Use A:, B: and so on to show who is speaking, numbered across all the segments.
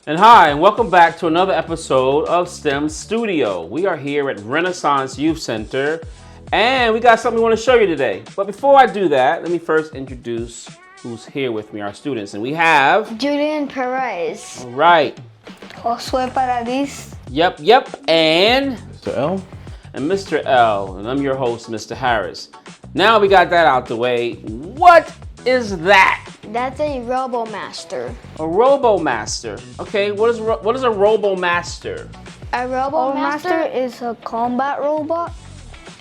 A: And hi, and welcome back to another episode of STEM Studio. We are here at Renaissance Youth Center, and we got something we want to show you today. But before I do that, let me first introduce who's here with me, our students. And we have...
B: Julian Perez.
A: All right.
B: Josué Paradis.
A: Yep. And...
C: Mr. L.
A: And Mr. L. And I'm your host, Mr. Harris. Now we got that out the way. What is that?
B: That's a Robomaster.
A: A Robo Master. Okay, what is a Robo Master?
B: A Robomaster is a combat robot,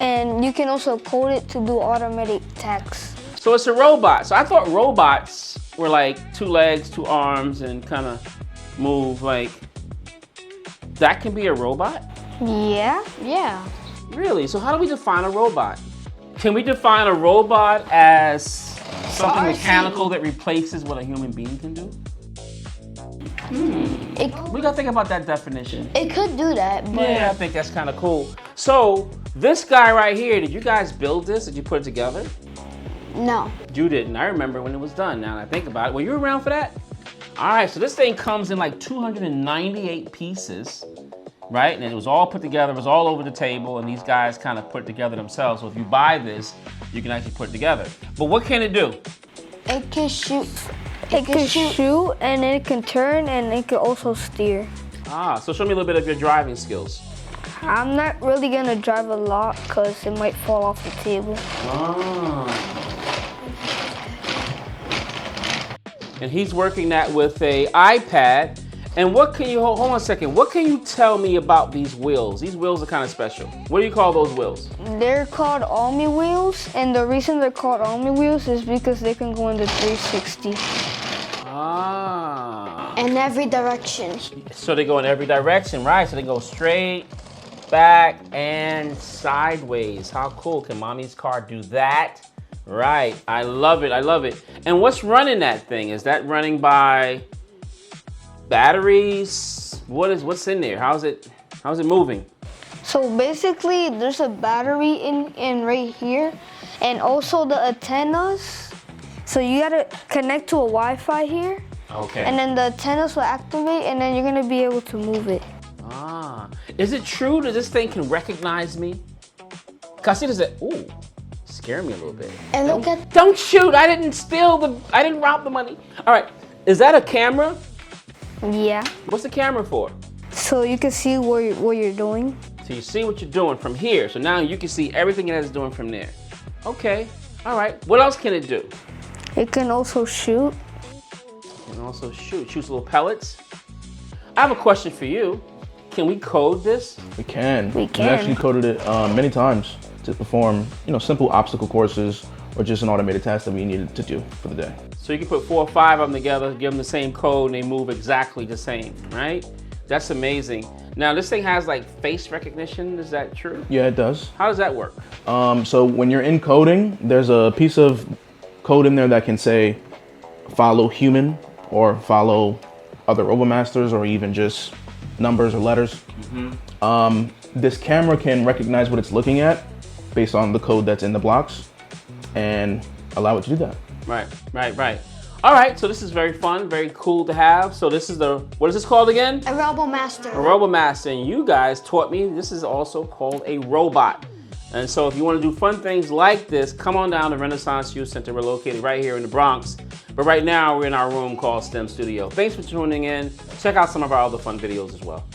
B: and you can also code it to do automatic tasks.
A: So it's a robot. So I thought robots were like 2 legs, 2 arms, and kind of move like. That can be a robot?
B: Yeah.
A: Really? So how do we define a robot? Can we define a robot as something mechanical that replaces what a human being can do? We gotta think about that definition.
B: It could do that, but...
A: Yeah, I think that's kind of cool. So this guy right here, did you guys build this? Did you put it together?
B: No.
A: You didn't. I remember when it was done. Now that I think about it. Were you around for that? All right, so this thing comes in like 298 pieces, right? And it was all put together. It was all over the table, and these guys kind of put it together themselves. So if you buy this, you can actually put it together. But what can it do?
B: It can shoot.
D: It can shoot, and it can turn, and it can also steer.
A: Ah, so show me a little bit of your driving skills.
D: I'm not really gonna drive a lot because it might fall off the table.
A: And he's working that with a iPad. And what can you, hold on a second, what can you tell me about these wheels? These wheels are kind of special. What do you call those wheels?
D: They're called Omni wheels, and the reason they're called Omni wheels is because they can go into 360.
A: Ah.
B: In every direction.
A: So they go in every direction, right? So they go straight, back, and sideways. How cool, can mommy's car do that? Right, I love it. And what's running that thing? Is that running by batteries? What's in there? How's it moving?
D: So basically, there's a battery in right here, and also the antennas. So you gotta connect to a Wi-Fi here.
A: Okay.
D: And then the antennas will activate, and then you're gonna be able to move it.
A: Ah, is it true that this thing can recognize me? Cause see, ooh, scare me a little bit.
B: And look at...
A: Don't shoot! I didn't rob the money. All right, is that a camera?
D: Yeah.
A: What's the camera for?
D: So you can see what you're doing.
A: So you see what you're doing from here. So now you can see everything that it's doing from there. Okay, all right. What else can it do?
D: It can also shoot.
A: It can also shoot. Shoots little pellets. I have a question for you. Can we code this?
C: We can.
D: We can.
C: We actually coded it many times to perform, simple obstacle courses or just an automated task that we needed to do for the day.
A: So you can put 4 or 5 of them together, give them the same code, and they move exactly the same, right? That's amazing. Now this thing has like face recognition, is that true?
C: Yeah, it does.
A: How does that work?
C: So when you're in coding, there's a piece of code in there that can say follow human or follow other Robomasters or even just numbers or letters. This camera can recognize what it's looking at based on the code that's in the blocks and allow it to do that.
A: Right. All right, so this is very fun, very cool to have. So this is what is this called again?
B: A Robomaster.
A: A Robomaster, and you guys taught me this is also called a robot. And so if you want to do fun things like this, come on down to Renaissance Youth Center. We're located right here in the Bronx. But right now we're in our room called STEM Studio. Thanks for tuning in. Check out some of our other fun videos as well.